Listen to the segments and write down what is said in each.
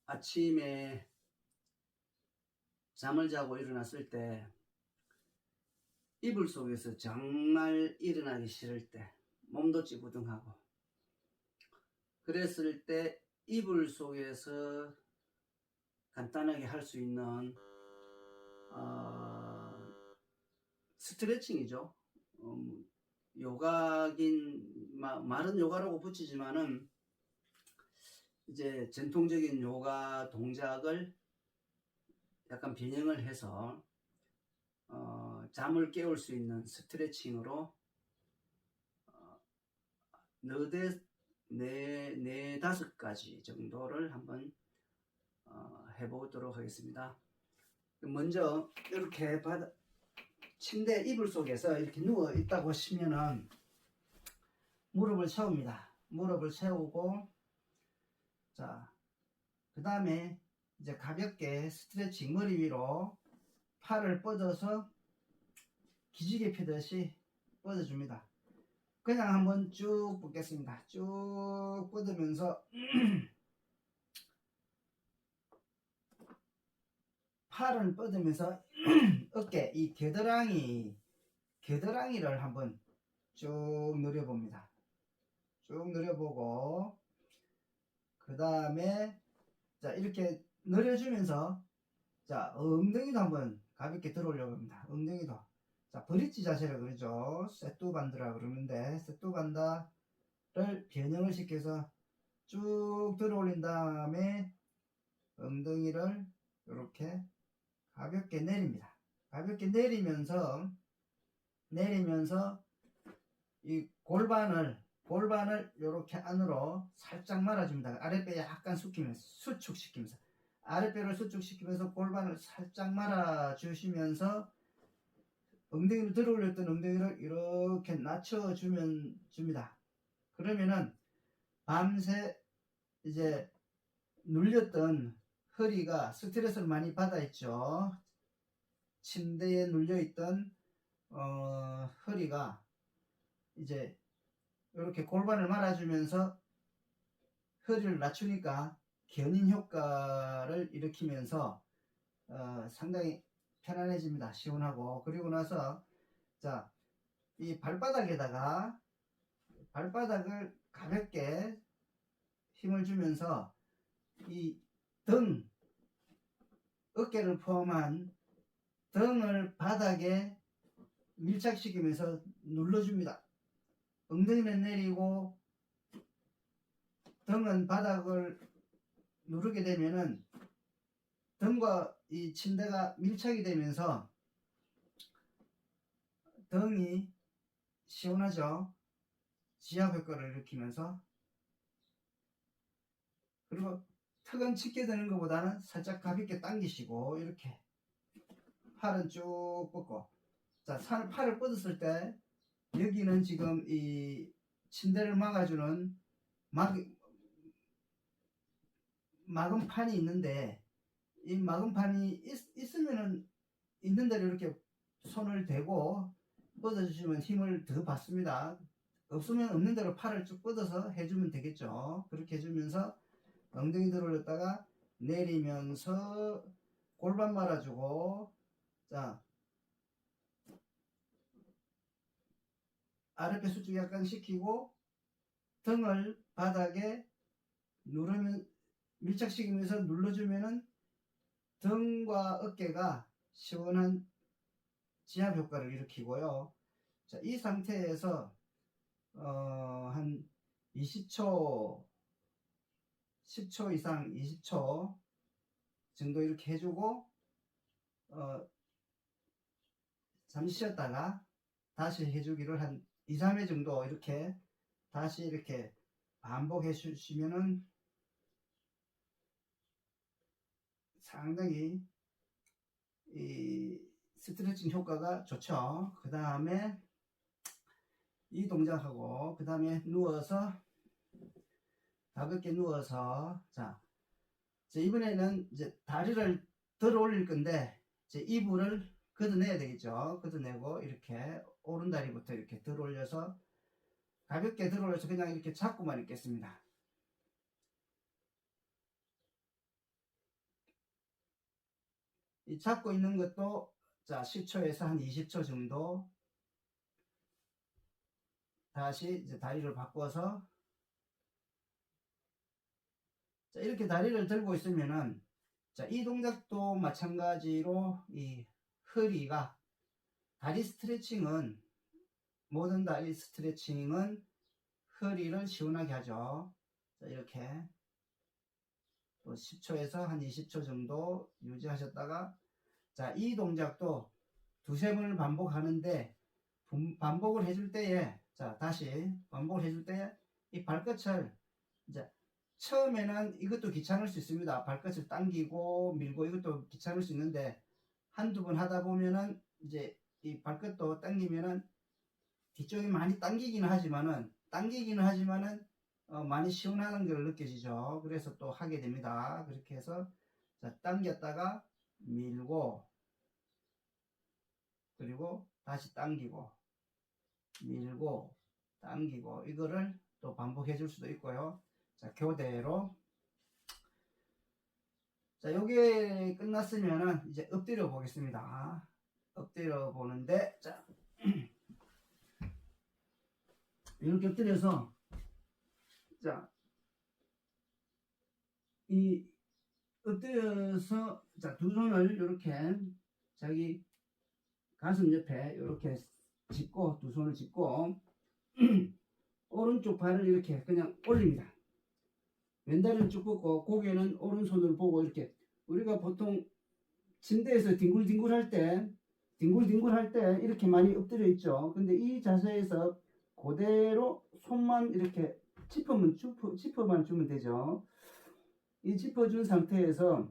아침에 잠을 자고 일어났을 때 이불 속에서 정말 일어나기 싫을 때, 몸도 찌부둥하고 그랬을 때 이불 속에서 간단하게 할 수 있는 스트레칭이죠. 요가긴 말은 요가라고 붙이지만은 이제 전통적인 요가 동작을 약간 변형을 해서 잠을 깨울 수 있는 스트레칭으로 네 다섯 가지 정도를 한번 해보도록 하겠습니다. 먼저 이렇게 침대 이불 속에서 이렇게 누워 있다고 하시면은 무릎을 세웁니다. 무릎을 세우고, 자, 그 다음에 이제 가볍게 스트레칭, 머리 위로 팔을 뻗어서 기지개 펴듯이 뻗어줍니다. 그냥 한번 쭉 뻗겠습니다. 쭉 뻗으면서 팔을 뻗으면서 어깨, 이 겨드랑이를 한번 쭉 누려봅니다. 쭉 누려보고, 그 다음에 자, 이렇게 누려주면서, 자, 엉덩이도 한번 가볍게 들어 올려봅니다. 엉덩이도. 자, 브릿지 자세라 그러죠. 세뚜반드라 그러는데, 세뚜반다를 변형을 시켜서 쭉 들어 올린 다음에 엉덩이를 이렇게 가볍게 내립니다. 가볍게 내리면서 이 골반을 이렇게 안으로 살짝 말아줍니다. 아랫배 약간 수축시키면서 아랫배를 수축시키면서 골반을 살짝 말아주시면서 엉덩이를 들어 올렸던 엉덩이를 이렇게 줍니다. 그러면은 밤새 이제 눌렸던 허리가 스트레스를 많이 받아있죠. 침대에 눌려있던 허리가 이제 이렇게 골반을 말아주면서 허리를 낮추니까 견인 효과를 일으키면서 상당히 편안해집니다. 시원하고. 그리고 나서, 자, 이 발바닥에다가 발바닥을 가볍게 힘을 주면서 이 어깨를 포함한 등을 바닥에 밀착시키면서 눌러줍니다. 엉덩이는 내리고 등은 바닥을 누르게 되면은 등과 이 침대가 밀착이 되면서 등이 시원하죠. 지압 효과를 일으키면서. 그리고 턱은 짙게 드는 것보다는 살짝 가볍게 당기시고, 이렇게 팔은 쭉 뻗고, 자, 팔을 뻗었을 때 여기는 지금 이 침대를 막아주는 막음판이 있는데, 이 막음판이 있으면은 있는 대로 이렇게 손을 대고 뻗어주시면 힘을 더 받습니다. 없으면 없는 대로 팔을 쭉 뻗어서 해주면 되겠죠. 그렇게 해주면서 엉덩이 들어 올렸다가 내리면서 골반 말아주고, 자, 아랫배 수축 약간 시키고 등을 바닥에 밀착시키면서 눌러주면은 등과 어깨가 시원한 지압 효과를 일으키고요. 자, 이 상태에서 한 20초, 10초 이상 20초 정도 이렇게 해주고 잠시 쉬었다가 다시 해주기를 한 2, 3회 정도 이렇게 다시 이렇게 반복해 주시면은 상당히 이 스트레칭 효과가 좋죠. 그 다음에 이 동작하고, 그 다음에 누워서 가볍게 누워서, 자, 이번에는 이제 다리를 들어 올릴 건데, 이제 이불을 걷어내야 되겠죠. 걷어내고 이렇게 오른다리부터 이렇게 들어 올려서 가볍게 들어 올려서 그냥 이렇게 잡고만 있겠습니다. 이 잡고 있는 것도 자 10초에서 한 20초 정도 다시 이제 다리를 바꿔서 자 이렇게 다리를 들고 있으면은 자 이 동작도 마찬가지로 이 허리가 다리 스트레칭은 모든 다리 스트레칭은 허리를 시원하게 하죠. 자 이렇게 또 10초에서 한 20초 정도 유지하셨다가 자 이 동작도 두세 번을 반복하는데 반복을 해줄 때에 자 다시 반복을 해줄 때 이 발끝을 이제 처음에는 이것도 귀찮을 수 있습니다. 발끝을 당기고 밀고 이것도 귀찮을 수 있는데 한두 번 하다 보면은 이제 이 발끝도 당기면은 뒤쪽이 많이 당기기는 하지만은 많이 시원하는 걸 느껴지죠. 그래서 또 하게 됩니다. 그렇게 해서 자 당겼다가 밀고 그리고 다시 당기고 밀고 당기고 이거를 또 반복해 줄 수도 있고요. 자 교대로 자 요게 끝났으면은 이제 엎드려 보겠습니다. 엎드려 보는데 자 이렇게 엎드려서 자 이 엎드려서 자 두 손을 이렇게 자기 가슴 옆에 이렇게 짚고 두 손을 짚고 오른쪽 발을 이렇게 그냥 올립니다. 왼다리를 쭉 뻗고 고개는 오른손을 보고 이렇게 우리가 보통 침대에서 뒹굴뒹굴 할 때 이렇게 많이 엎드려 있죠. 근데 이 자세에서 그대로 손만 이렇게 짚어만 주면 되죠. 이 짚어준 상태에서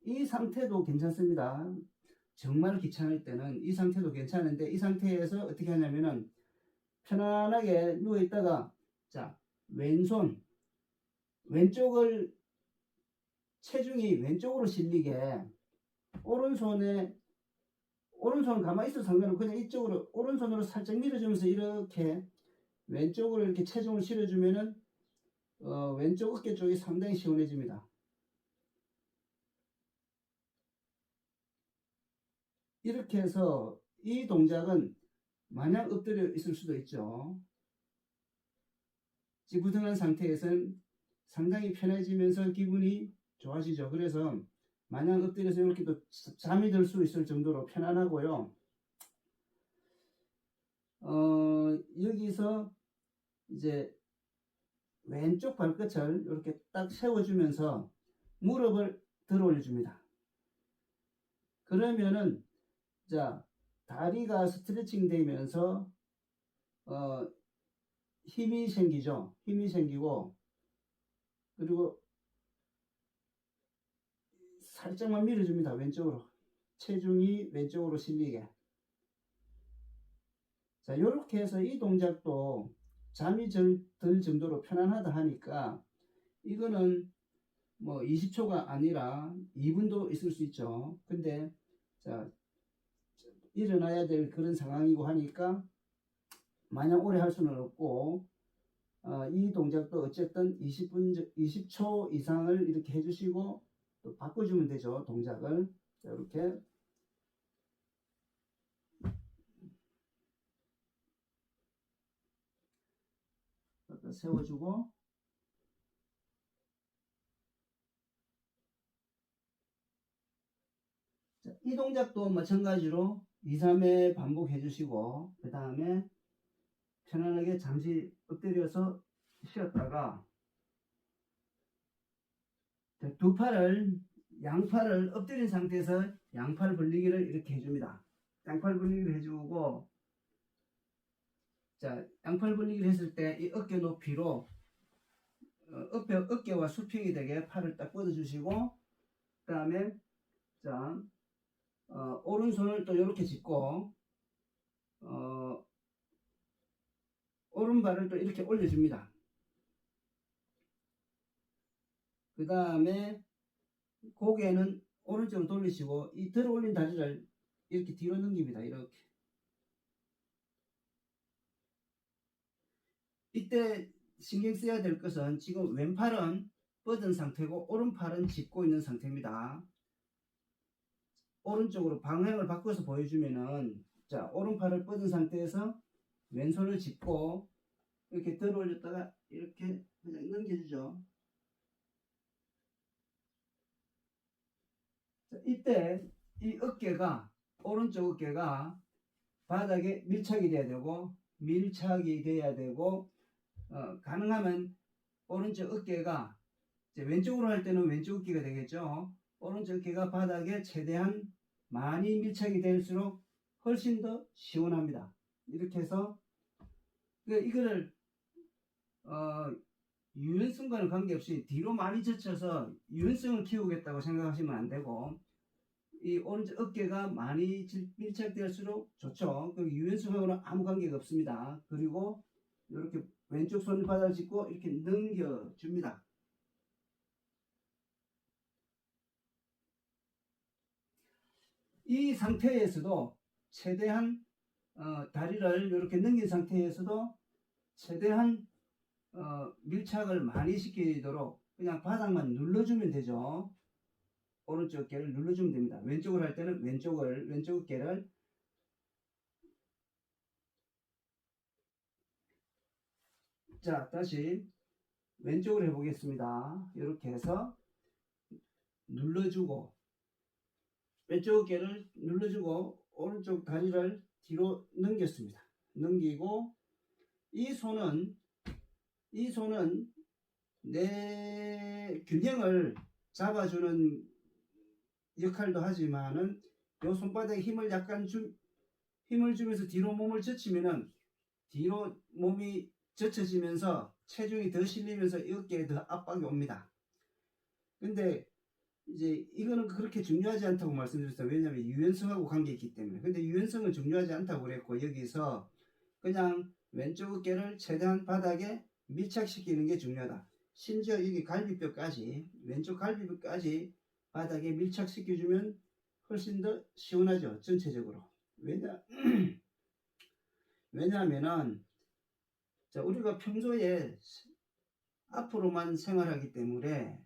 이 상태도 괜찮습니다. 정말 귀찮을 때는 이 상태도 괜찮은데 이 상태에서 어떻게 하냐면은 편안하게 누워 있다가 자 왼손 왼쪽을 체중이 왼쪽으로 실리게 오른손 가만히 있어도 상관없고 그냥 이쪽으로 오른손으로 살짝 밀어주면서 이렇게 왼쪽으로 이렇게 체중을 실어주면은 왼쪽 어깨 쪽이 상당히 시원해집니다. 이렇게 해서 이 동작은 마냥 엎드려 있을 수도 있죠. 찌부둥한 상태에서는 상당히 편해지면서 기분이 좋아지죠. 그래서 마냥 엎드려서 이렇게 또 잠이 들 수 있을 정도로 편안하고요. 여기서 이제 왼쪽 발끝을 이렇게 딱 세워주면서 무릎을 들어 올려줍니다. 그러면은 자 다리가 스트레칭 되면서 힘이 생기죠. 힘이 생기고 그리고 살짝만 밀어줍니다. 왼쪽으로 체중이 왼쪽으로 실리게. 자 이렇게 해서 이 동작도 잠이 들 정도로 편안하다 하니까 이거는 뭐 20초가 아니라 2분도 있을 수 있죠. 근데 자 일어나야 될 그런 상황이고 하니까 마냥 오래 할 수는 없고 이 동작도 어쨌든 20초 이상을 이렇게 해주시고 또 바꿔주면 되죠. 동작을 자, 이렇게 세워주고 자, 이 동작도 마찬가지로 2, 3회 반복해 주시고 그 다음에 편안하게 잠시 엎드려서 쉬었다가 두 팔을 양팔을 엎드린 상태에서 양팔 벌리기를 이렇게 해줍니다. 양팔 벌리기를 해주고 자 양팔 벌리기를 했을 때 이 어깨 높이로 어깨와 수평이 되게 팔을 딱 뻗어주시고 그 다음에 자 오른손을 또 이렇게 짚고 오른발을 또 이렇게 올려줍니다. 그 다음에 고개는 오른쪽으로 돌리시고 이 들어 올린 다리를 이렇게 뒤로 넘깁니다. 이렇게. 이때 신경 써야 될 것은 지금 왼팔은 뻗은 상태고 오른팔은 짚고 있는 상태입니다. 오른쪽으로 방향을 바꿔서 보여주면은, 자, 오른팔을 뻗은 상태에서 왼손을 짚고 이렇게 들어 올렸다가 이렇게 그냥 넘겨주죠. 자, 이때 이 어깨가, 오른쪽 어깨가 바닥에 밀착이 돼야 되고, 가능하면 오른쪽 어깨가, 이제 왼쪽으로 할 때는 왼쪽 어깨가 되겠죠. 오른쪽 어깨가 바닥에 최대한 많이 밀착이 될수록 훨씬 더 시원합니다. 이렇게 해서 이거를 유연성과는 관계없이 뒤로 많이 젖혀서 유연성을 키우겠다고 생각하시면 안 되고, 이 오른쪽 어깨가 많이 밀착될수록 좋죠. 그 유연성하고는 아무 관계가 없습니다. 그리고 이렇게 왼쪽 손을 바닥을 짚고 이렇게 넘겨줍니다. 이 상태에서도 최대한 다리를 이렇게 넘긴 상태에서도 최대한 밀착을 많이 시키도록 그냥 바닥만 눌러주면 되죠. 오른쪽 어깨를 눌러주면 됩니다. 왼쪽을 할 때는 왼쪽 어깨를, 자, 다시 왼쪽으로 해보겠습니다. 이렇게 해서 눌러주고, 왼쪽 어깨를 눌러주고 오른쪽 다리를 뒤로 넘겼습니다. 넘기고 이 손은 내 균형을 잡아주는 역할도 하지만은 요 손바닥에 힘을 약간 힘을 주면서 뒤로 몸을 젖히면은 뒤로 몸이 젖혀지면서 체중이 더 실리면서 어깨에 더 압박이 옵니다. 근데 이제 이거는 그렇게 중요하지 않다고 말씀드렸어요. 왜냐하면 유연성하고 관계있기 때문에. 근데 유연성은 중요하지 않다고 그랬고, 여기서 그냥 왼쪽 어깨를 최대한 바닥에 밀착시키는 게 중요하다. 심지어 여기 갈비뼈까지, 왼쪽 갈비뼈까지 바닥에 밀착시켜주면 훨씬 더 시원하죠. 전체적으로. 왜냐하면은 자, 우리가 평소에 앞으로만 생활하기 때문에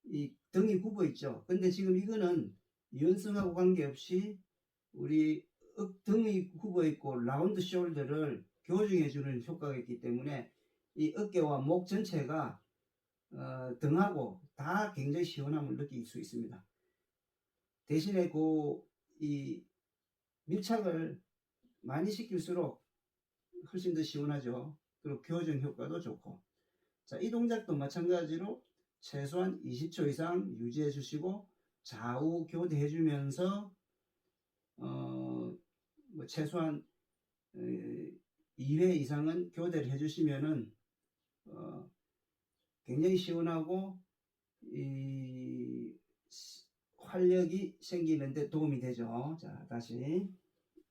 이 등이 굽어 있죠. 근데 지금 이거는 유연성하고 관계없이 우리 등이 굽어 있고 라운드 숄더를 교정해 주는 효과가 있기 때문에 이 어깨와 목 전체가 등하고 다 굉장히 시원함을 느낄 수 있습니다. 대신에 이 밀착을 많이 시킬수록 훨씬 더 시원하죠. 그리고 교정 효과도 좋고. 자, 이 동작도 마찬가지로 최소한 20초 이상 유지해 주시고 좌우 교대해 주면서 뭐 최소한 2회 이상은 교대를 해 주시면은 굉장히 시원하고 이 활력이 생기는데 도움이 되죠. 자, 다시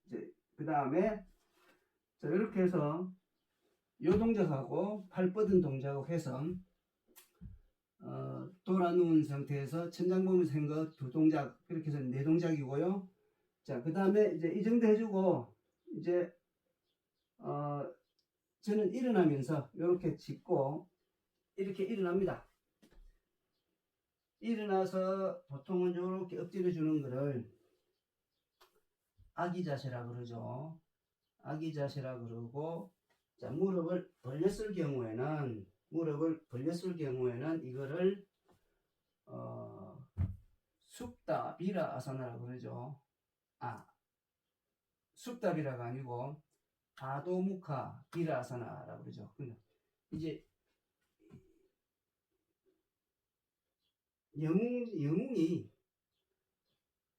이제 그 다음에 자, 이렇게 해서 이 동작하고 팔 뻗은 동작하고 해서 돌아 누운 상태에서 천장 보면서 한 거 두 동작, 그렇게 해서 네 동작이고요. 자, 그 다음에 이제 이 정도 해주고 이제 저는 일어나면서 이렇게 짚고 이렇게 일어납니다. 일어나서 보통은 이렇게 엎드려 주는 거를 아기 자세라 그러죠. 아기 자세라 그러고, 자, 무릎을 벌렸을 경우에는 이거를 숙다 비라 아사나라고 그러죠. 숙다 비라가 아니고 아도무카 비라 아사나라고 그러죠. 이제 영웅이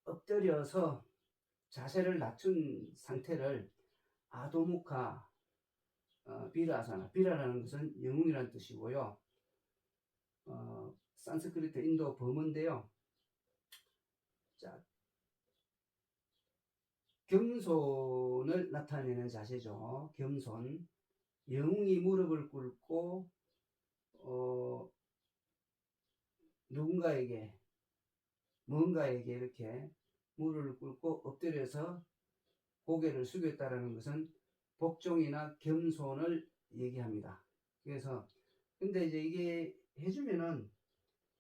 엎드려서 자세를 낮춘 상태를 아도무카 비라아사나, 비라라는 것은 영웅이라는 뜻이고요. 산스크리트 인도 범어인데요. 자, 겸손을 나타내는 자세죠. 겸손. 영웅이 무릎을 꿇고 뭔가에게 이렇게 무릎을 꿇고 엎드려서 고개를 숙였다라는 것은 복종이나 겸손을 얘기합니다. 그래서 근데 이제 이게 해주면은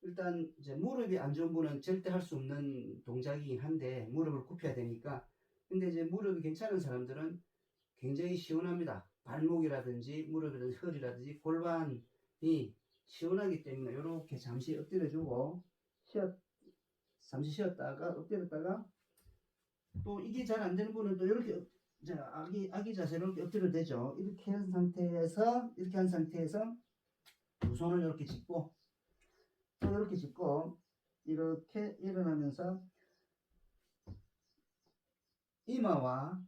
일단 이제 무릎이 안 좋은 분은 절대 할 수 없는 동작이긴 한데 무릎을 굽혀야 되니까. 근데 이제 무릎이 괜찮은 사람들은 굉장히 시원합니다. 발목이라든지 무릎이라든지 허리라든지 골반이 시원하기 때문에 이렇게 잠시 엎드려주고 잠시 쉬었다가 엎드렸다가 또 이게 잘 안 되는 분은 또 이렇게 아기 자세로 이렇게 엎드려도 되죠. 이렇게 한 상태에서 두 손을 이렇게 짚고 또 이렇게 짚고 이렇게 일어나면서 이마와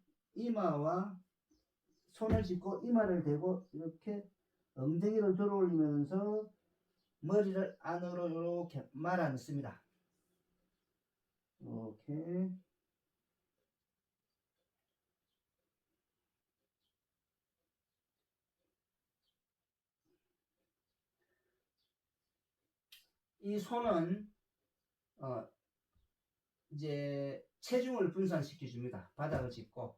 손을 짚고 이마를 대고 이렇게 엉덩이를 들어 올리면서 머리를 안으로 이렇게 말아 넣습니다. 이렇게 이 손은 이제 체중을 분산시켜 줍니다. 바닥을 짚고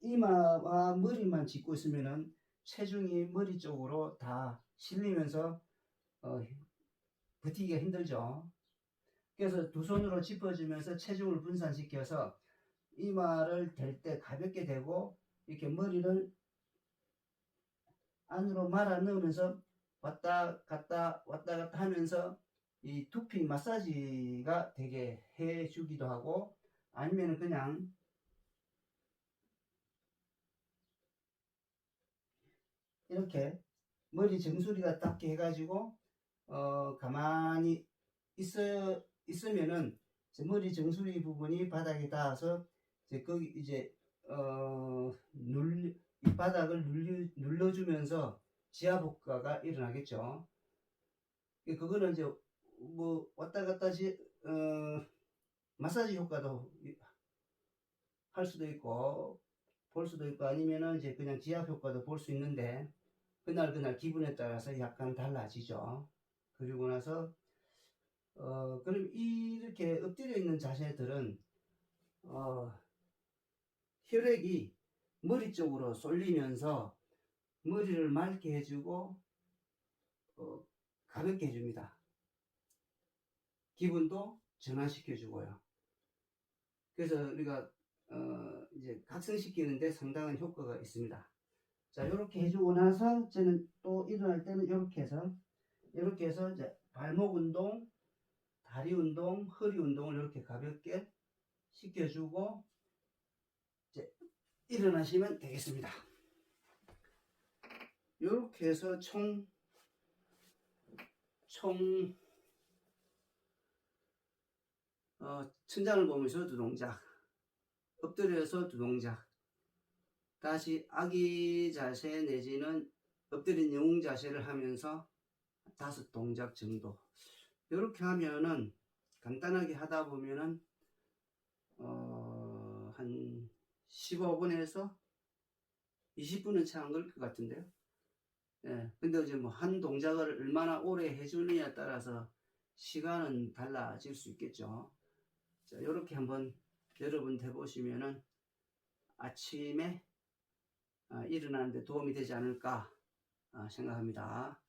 이마와 머리만 짚고 있으면은 체중이 머리 쪽으로 다 실리면서 버티기가 힘들죠. 그래서 두 손으로 짚어주면서 체중을 분산시켜서 이마를 댈 때 가볍게 대고 이렇게 머리를 안으로 말아 넣으면서 왔다 갔다 하면서 이 두피 마사지가 되게 해주기도 하고, 아니면 그냥 이렇게 머리 정수리가 닿게 해가지고 가만히 있으면은 머리 정수리 부분이 바닥에 닿아서 이제 거기 이제 이 바닥을 눌러주면서 지압 효과가 일어나겠죠. 그거는 이제 뭐 왔다 갔다 마사지 효과도 할 수도 있고 볼 수도 있고, 아니면은 이제 그냥 지압 효과도 볼 수 있는데 그날 기분에 따라서 약간 달라지죠. 그리고 나서 그럼 이렇게 엎드려 있는 자세들은 혈액이 머리 쪽으로 쏠리면서 머리를 맑게 해주고 가볍게 해줍니다. 기분도 전환시켜 주고요. 그래서 우리가 이제 각성시키는데 상당한 효과가 있습니다. 자, 이렇게 해주고 나서 저는 또 일어날 때는 이렇게 해서 이제 발목 운동, 다리 운동, 허리 운동을 이렇게 가볍게 시켜주고 이제 일어나시면 되겠습니다. 이렇게 해서 총 천장을 보면서 두 동작, 엎드려서 두 동작, 다시 아기 자세 내지는 엎드린 영웅 자세를 하면서 5동작 정도. 이렇게 하면은 간단하게 하다 보면은 한 15분에서 20분은 채 안 걸 것 같은데요. 예, 근데 이제 뭐 한 동작을 얼마나 오래 해주느냐에 따라서 시간은 달라질 수 있겠죠. 자, 이렇게 한번 여러분 해보시면은 아침에 일어나는데 도움이 되지 않을까 생각합니다.